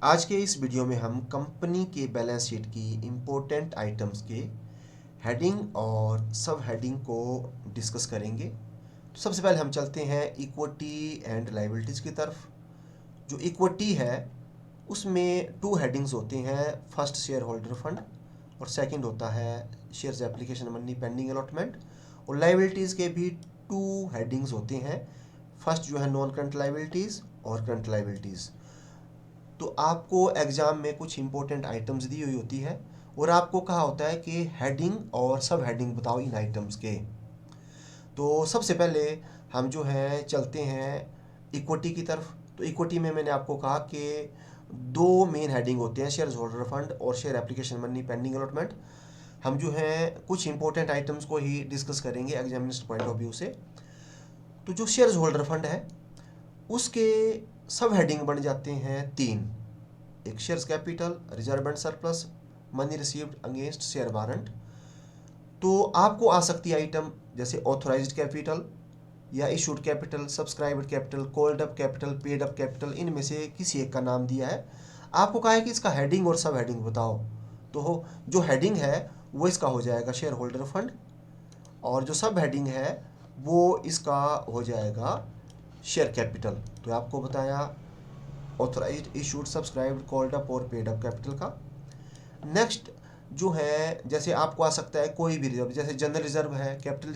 आज के इस वीडियो में हम कंपनी के बैलेंस शीट की इम्पोर्टेंट आइटम्स के हेडिंग और सब हेडिंग को डिस्कस करेंगे। तो सबसे पहले हम चलते हैं इक्विटी एंड लायबिलिटीज़ की तरफ। जो इक्विटी है उसमें टू हेडिंग्स होते हैं, फर्स्ट शेयर होल्डर फंड और सेकंड होता है shares application money pending allotment. और लायबिलिटीज़ के भी टू हेडिंग्स होते हैं, फर्स्ट जो है नॉन करंट लायबिलिटीज़ और करंट लायबिलिटीज़। तो आपको एग्ज़ाम में कुछ इंपॉर्टेंट आइटम्स दी हुई होती है और आपको कहा होता है कि हेडिंग और सब हेडिंग बताओ इन आइटम्स के। तो सबसे पहले हम जो है चलते हैं इक्विटी की तरफ। तो इक्विटी में मैंने आपको कहा कि दो मेन हेडिंग होते हैं, शेयर होल्डर फंड और share application money pending allotment. हम जो है कुछ इंपॉर्टेंट आइटम्स को ही डिस्कस करेंगे एग्जामिनेशन पॉइंट ऑफ व्यू से। तो जो शेयर होल्डर फंड है उसके सब हेडिंग बन जाते हैं तीन, एक shares capital, reserve and surplus, money received against share warrant. तो आपको आ सकती है आइटम जैसे ऑथोराइज्ड कैपिटल या issued capital, subscribed capital, called up capital, paid up capital, इनमें से किसी एक का नाम दिया है। आपको कहा है कि इसका हेडिंग और सब हेडिंग बताओ। तो जो हेडिंग है वो इसका हो जाएगा शेयर होल्डर फंड और जो सब हेडिंग है वो इसका हो जाएगा शेयर कैपिटल। तो आपको बताया authorised, issued, subscribed, called up और पेड अप कैपिटल का। नेक्स्ट जो है जैसे आपको आ सकता है कोई भी रिजर्व, जैसे जनरल रिजर्व है, कैपिटल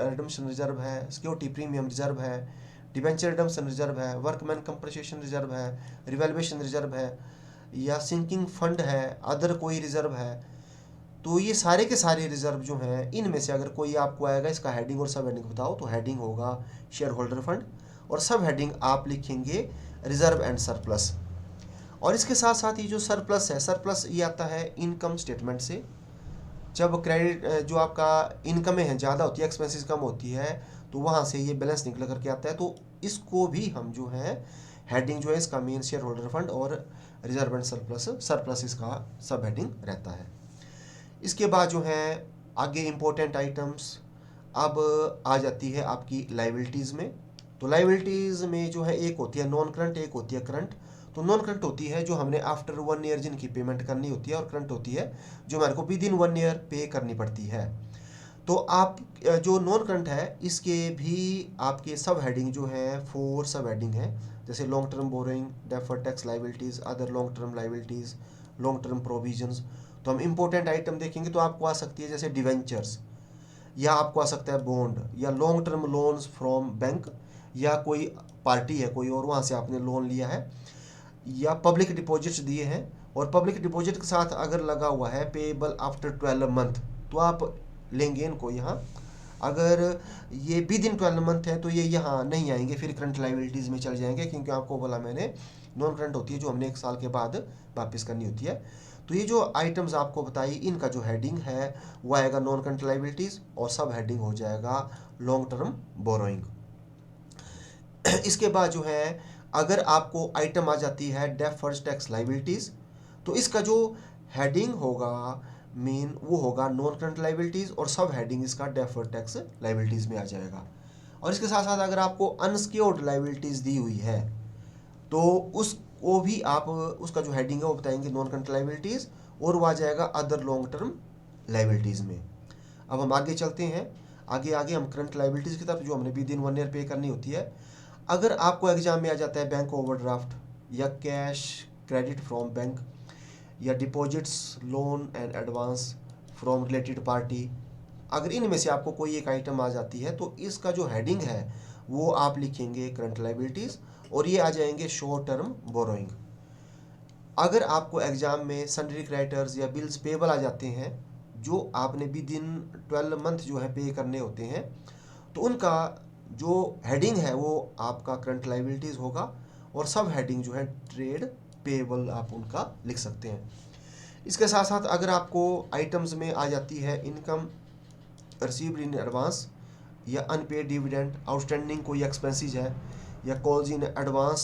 रिडम्पशन रिजर्व है, सिक्योरिटी प्रीमियम रिजर्व है, डिबेंचर रिडम्पशन रिजर्व है, वर्कमैन कंपनसेशन रिजर्व है, रिवैल्यूएशन रिजर्व है, या सिंकिंग फंड है, अदर कोई रिजर्व है। तो ये सारे के सारे रिजर्व जो हैं इनमें से अगर कोई आपको आएगा इसका हेडिंग और सब हेडिंग बताओ, तो हेडिंग होगा शेयर होल्डर फंड और सब हेडिंग आप लिखेंगे रिजर्व एंड सरप्लस। और इसके साथ साथ ये जो सरप्लस है, सरप्लस ये आता है इनकम स्टेटमेंट से। जब क्रेडिट जो आपका इनकमें हैं ज़्यादा होती है, एक्सपेंसेस कम होती है, तो वहाँ से ये बैलेंस निकल करके आता है। तो इसको भी हम जो है हेडिंग जो है इसका मेन शेयर होल्डर फंड और रिजर्व एंड सरप्लस, सरप्लस इसका सब हेडिंग रहता है। इसके बाद जो है आगे इम्पोर्टेंट आइटम्स अब आ जाती है आपकी लाइबिलिटीज़ में। तो लाइबिलिटीज़ में जो है एक होती है नॉन करंट, एक होती है करंट। तो नॉन करंट होती है जो हमने आफ्टर 1 ईयर जिनकी पेमेंट करनी होती है, और करंट होती है जो हमारे को विद इन 1 ईयर पे करनी पड़ती है। तो आप जो नॉन करंट है इसके भी आपके सब हेडिंग जो है 4 सब हेडिंग है, जैसे long term borrowing, deferred tax liabilities, other long term liabilities, long term provisions. तो हम इंपॉर्टेंट आइटम देखेंगे तो आपको आ सकती है जैसे डिवेंचर्स, या आपको आ सकता है बॉन्ड, या long term loans from bank, या कोई पार्टी है कोई और वहाँ से आपने लोन लिया है, या पब्लिक डिपॉजिट्स दिए हैं। और पब्लिक डिपॉजिट के साथ अगर लगा हुआ है पेएबल आफ्टर 12 मंथ, तो आप लेंगे इनको यहाँ। अगर ये विद इन 12 मंथ है तो ये यहाँ नहीं आएंगे, फिर करंट लाइबिलिटीज़ में चल जाएंगे, क्योंकि आपको बोला मैंने नॉन करंट होती है जो हमने 1 साल के बाद वापस करनी होती है। तो ये जो आइटम्स आपको बताई इनका जो हेडिंग है वो आएगा नॉन करंट लाइबिलिटीज़ और सब हेडिंग हो जाएगा लॉन्ग टर्म बोरोइंग। इसके बाद जो है अगर आपको आइटम आ जाती है डेफर्ड टैक्स लाइबिलिटीज़, तो इसका जो हेडिंग होगा मेन वो होगा नॉन करंट लाइबिलिटीज़ और सब हेडिंग इसका डेफर्ड टैक्स लाइबिलिटीज़ में आ जाएगा। और इसके साथ साथ अगर आपको अनसिक्योर्ड लाइबिलिटीज़ दी हुई है तो उसको भी आप उसका जो हेडिंग है वो बताएंगे नॉन करंट लाइबिलिटीज़, और वो आ जाएगा अदर लॉन्ग टर्म लाइबिलिटीज़ में। अब हम आगे चलते हैं, आगे आगे हम करंट लाइबिलिटीज़ की तरफ जो हमने विद इन 1 ईयर पे करनी होती है। अगर आपको एग्जाम में आ जाता है बैंक ओवरड्राफ्ट, या कैश क्रेडिट फ्रॉम बैंक, या deposits loan and advance from related party, अगर इनमें से आपको कोई एक आइटम आ जाती है तो इसका जो हेडिंग है वो आप लिखेंगे करंट लाइबिलिटीज़ और ये आ जाएंगे शॉर्ट टर्म बोरोइंग। अगर आपको एग्जाम में सन्ड्री क्रेडिटर्स या बिल्स पेबल आ जाते हैं जो आपने विद इन 12 मंथ जो है पे करने होते हैं, तो उनका जो हेडिंग है वो आपका करंट लाइबिलिटीज़ होगा, और सब हेडिंग जो है ट्रेड पेबल आप उनका लिख सकते हैं। इसके साथ साथ अगर आपको आइटम्स में आ जाती है इनकम रिसीव्ड इन एडवांस, या अनपेड डिविडेंड, आउटस्टैंडिंग कोई एक्सपेंसेस है, या कॉल्स इन एडवांस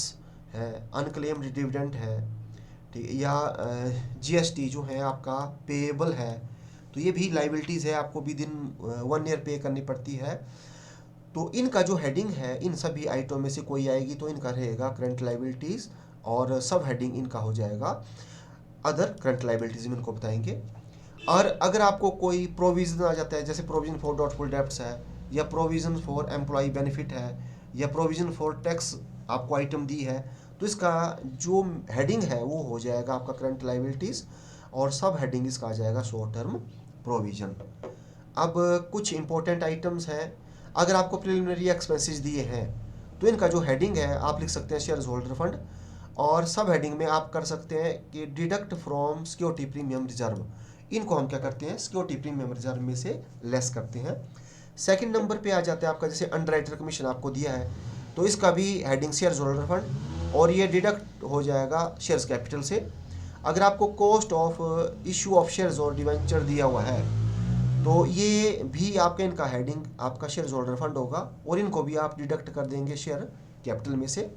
है, अनक्लेम्ड डिविडेंड है, ठीक है, या जीएसटी जो है आपका पेएबल है, तो ये भी लाइबिलिटीज़ है, आपको भी दिन 1 ईयर पे करनी पड़ती है। तो इनका जो हेडिंग है इन सभी आइटम में से कोई आएगी तो इनका रहेगा करंट लाइबिलिटीज़ और सब हेडिंग इनका हो जाएगा अदर करंट लाइबिलिटीज में इनको बताएंगे। और अगर आपको कोई प्रोविज़न आ जाता है, जैसे प्रोविज़न फॉर डॉटफुल डेब्ट्स है, या प्रोविज़न फॉर एम्प्लॉय बेनिफिट है, या प्रोविज़न फॉर टैक्स आपको आइटम दी है, तो इसका जो हेडिंग है वो हो जाएगा आपका करंट लाइबिलिटीज़, और सब हेडिंग इसका आ जाएगा शॉर्ट टर्म प्रोविज़न। अब कुछ इंपॉर्टेंट आइटम्स हैं। अगर आपको प्रिलिमिनरी एक्सपेंसेस दिए हैं तो इनका जो हेडिंग है आप लिख सकते हैं शेयर होल्डर फंड, और सब हेडिंग में आप कर सकते हैं कि deduct from security premium reserve. इनको हम क्या करते हैं, सिक्योरिटी प्रीमियम रिजर्व में से लेस करते हैं। सेकंड नंबर पे आ जाता है आपका, जैसे अंडरराइटर कमीशन आपको दिया है तो इसका भी हेडिंग शेयर होल्डर फंड, और ये डिडक्ट हो जाएगा शेयर्स कैपिटल से। अगर आपको cost of issue of shares और डिवेंचर दिया हुआ है तो ये भी आपका इनका हेडिंग आपका शेयर होल्डर फंड होगा, और इनको भी आप डिडक्ट कर देंगे शेयर कैपिटल में से।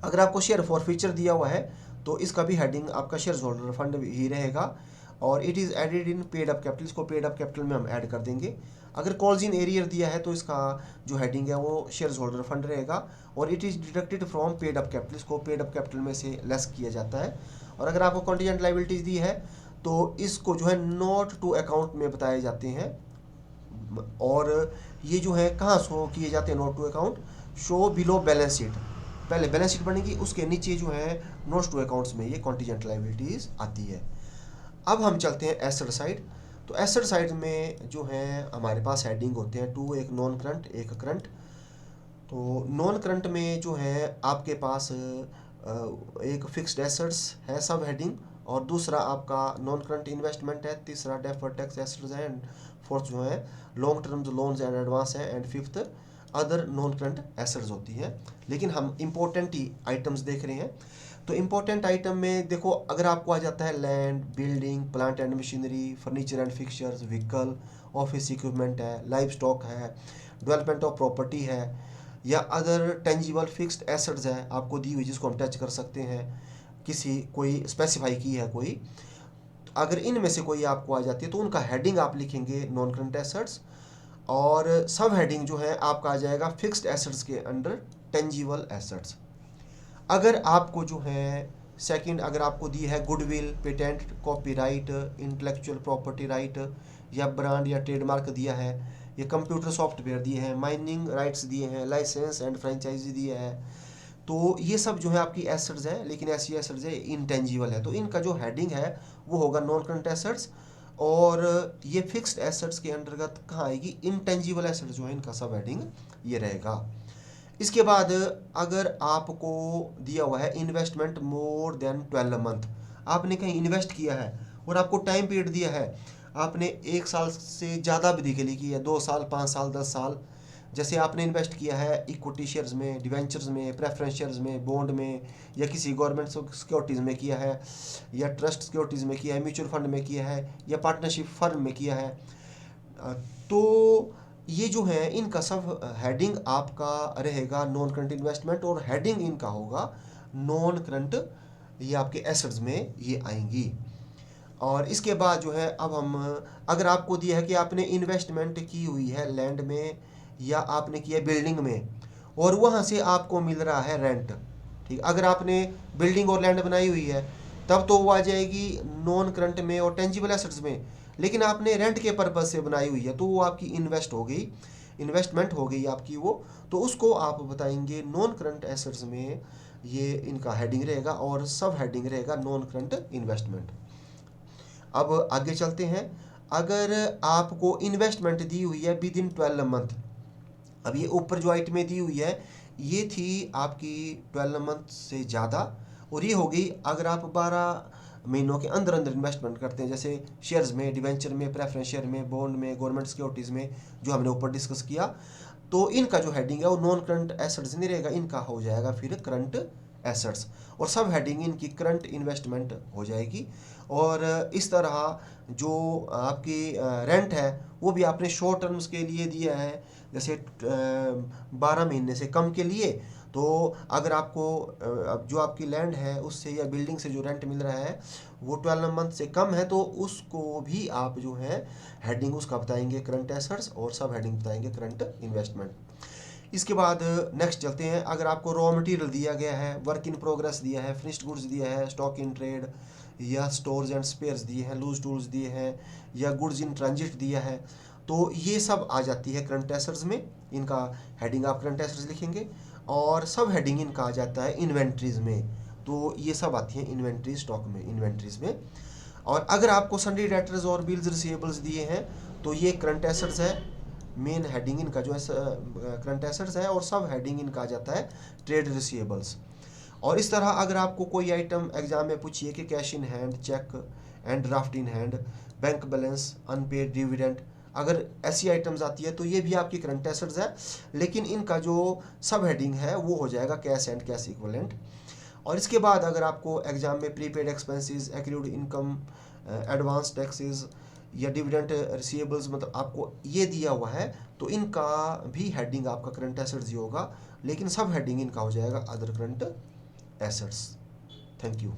अगर आपको शेयर फॉर फ्यूचर दिया हुआ है तो इसका भी हेडिंग आपका शेयर होल्डर फंड ही रहेगा, और it is added in paid up capital, इसको पेड अप कैपिटल में हम ऐड कर देंगे। अगर कॉल्स इन एरियर दिया है तो इसका जो हेडिंग है वो शेयर होल्डर फंड रहेगा, और it is deducted from paid up capital, इसको पेड अप कैपिटल में से लेस किया जाता है। और अगर आपको कॉन्टीजेंट लाइबिलिटीज़ दी है तो इसको जो है नोट टू अकाउंट में बताए जाते हैं, और ये जो है कहाँ शो किए जाते हैं note to account, show below balance sheet. पहले बैलेंस शीट बनेगी, उसके नीचे जो है नोट्स टू अकाउंट्स में ये कॉन्टीजेंट लाइबिलिटीज़ आती है। अब हम चलते हैं एसेट साइड। तो एसेट साइड में जो है हमारे पास हेडिंग होते हैं टू, एक नॉन करंट एक करंट। तो नॉन करंट में जो है आपके पास एक फिक्स्ड एसेट्स है सब हेडिंग, और दूसरा आपका नॉन करंट इन्वेस्टमेंट है, तीसरा डेफर्ड टैक्स एसेट्स है, एंड फोर्थ जो है लॉन्ग टर्म जो लोन्स एंड एडवांस है, and fifth other non current assets होती है। लेकिन हम इंपॉर्टेंट ही आइटम्स देख रहे हैं। तो इंपॉर्टेंट आइटम में देखो, अगर आपको आ जाता है land, building, plant and machinery, furniture and fixtures, vehicle, office equipment है, लाइव स्टॉक है, डेवलपमेंट ऑफ प्रॉपर्टी है, या अदर टेंजिबल फिक्स्ड एसेट्स है आपको दी हुई जिसको हम टच कर सकते हैं, किसी कोई स्पेसिफाई की है कोई, अगर इनमें से कोई आपको आ जाती है तो उनका हेडिंग आप लिखेंगे नॉन करंट एसेट्स, और सब हेडिंग जो है आपका आ जाएगा फिक्स्ड एसेट्स के अंडर टेंजिबल एसेट्स। अगर आपको जो है सेकंड, अगर आपको दी है goodwill, patent, copyright, intellectual property right, या ब्रांड या ट्रेडमार्क दिया है, या कंप्यूटर सॉफ्टवेयर दिए हैं, माइनिंग राइट्स दिए हैं, लाइसेंस एंड फ्रेंचाइजी दिए हैं, तो ये सब जो है आपकी एसेट्स हैं, लेकिन ऐसी एसेट्स है इंटेंजिबल है, तो इनका जो हेडिंग है वो होगा नॉन करंट एसेट्स, और ये फिक्स्ड एसेट्स के अंतर्गत कहाँ आएगी, इंटेंजिबल एसेट्स जो है इनका सब हेडिंग ये रहेगा। इसके बाद अगर आपको दिया हुआ है इन्वेस्टमेंट मोर देन 12 मंथ, आपने कहीं इन्वेस्ट किया है और आपको टाइम पीरियड दिया है, आपने 1 साल से ज़्यादा अवधि के लिए किया है, 2 साल, 5 साल, 10 साल, जैसे आपने इन्वेस्ट किया है इक्विटी शेयर्स में, डिवेंचर्स में, प्रेफरेंस शेयर्स में, बॉन्ड में, या किसी गवर्नमेंट सिक्योरिटीज़ में किया है, या ट्रस्ट सिक्योरिटीज़ में किया है, म्यूचुअल फंड में किया है, या पार्टनरशिप फर्म में किया है, तो ये जो है इनका सब हेडिंग आपका रहेगा नॉन करंट इन्वेस्टमेंट, और हेडिंग इनका होगा नॉन करंट, ये आपके एसेट्स में ये आएंगी। और इसके बाद जो है अब हम, अगर आपको दिया है कि आपने इन्वेस्टमेंट की हुई है लैंड में, या आपने किया बिल्डिंग में, और वहाँ से आपको मिल रहा है रेंट, ठीक, अगर आपने बिल्डिंग और लैंड बनाई हुई है तब तो वो आ जाएगी नॉन करंट में और टेंजिबल एसेट्स में, लेकिन आपने रेंट के पर्पज़ से बनाई हुई है तो वो आपकी इन्वेस्ट हो गई, इन्वेस्टमेंट हो गई आपकी वो, तो उसको आप बताएंगे नॉन करंट एसेट्स में, ये इनका हेडिंग रहेगा, और सब हेडिंग रहेगा नॉन करंट इन्वेस्टमेंट। अब आगे चलते हैं। अगर आपको इन्वेस्टमेंट दी हुई है विद इन 12 मंथ, अब ये ऊपर जो आइटमें दी हुई है ये थी आपकी 12 मंथ से ज़्यादा, और ये हो गई अगर आप 12 महीनों के अंदर अंदर इन्वेस्टमेंट करते हैं, जैसे शेयर्स में, डिवेंचर में, प्रेफरेंस शेयर में, बॉन्ड में, गवर्नमेंट सिक्योरिटीज़ में, जो हमने ऊपर डिस्कस किया, तो इनका जो हेडिंग है वो नॉन करंट एसेट्स नहीं रहेगा, इनका हो जाएगा फिर करंट एसेट्स, और सब हेडिंग इनकी करंट इन्वेस्टमेंट हो जाएगी। और इस तरह जो आपकी रेंट है वो भी आपने शॉर्ट टर्म्स के लिए दिया है, जैसे 12 महीने से कम के लिए, तो अगर आपको जो आपकी लैंड है उससे या बिल्डिंग से जो रेंट मिल रहा है वो 12 मंथ से कम है, तो उसको भी आप जो है हेडिंग उसका बताएंगे करंट एसेट्स, और सब हेडिंग बताएंगे करंट इन्वेस्टमेंट। इसके बाद नेक्स्ट चलते हैं। अगर आपको रॉ मटेरियल दिया गया है, वर्क इन प्रोग्रेस दिया है, फिनिश्ड गुड्स दिया है, स्टॉक इन ट्रेड या स्टोर्स एंड स्पेयर्स दिए हैं, लूज टूल्स दिए हैं या गुड्स इन ट्रांजिट दिया है, तो ये सब आ जाती है करंट एसेट्स में। इनका हेडिंग आप करंट एसेट्स लिखेंगे और सब हेडिंग इनका आ जाता है इन्वेंट्रीज में। तो ये सब आती हैं इन्वेंट्री स्टॉक में, इन्वेंट्रीज में। और अगर आपको सन्ड्री डेटर्स और बिल्स रिसीवेबल्स दिए हैं तो ये करंट एसेट्स है, मेन हेडिंग इनका जो है करंट एसेट्स है और सब हेडिंग इनका आ जाता है ट्रेड रिसीवेबल्स। और इस तरह अगर आपको कोई आइटम एग्जाम में पूछिए कि cash in hand, cheque and draft in hand, bank balance, unpaid dividend, अगर ऐसी आइटम्स आती है तो ये भी आपकी करंट एसेट्स है, लेकिन इनका जो सब हेडिंग है वो हो जाएगा कैश एंड कैश इक्विवेलेंट। और इसके बाद अगर आपको एग्जाम में prepaid expenses, accrued income, advance taxes या डिविडेंड रिसीवेबल्स, मतलब आपको ये दिया हुआ है, तो इनका भी हेडिंग आपका करंट एसेट्स ही होगा, लेकिन सब हेडिंग इनका हो जाएगा other current assets. Thank you.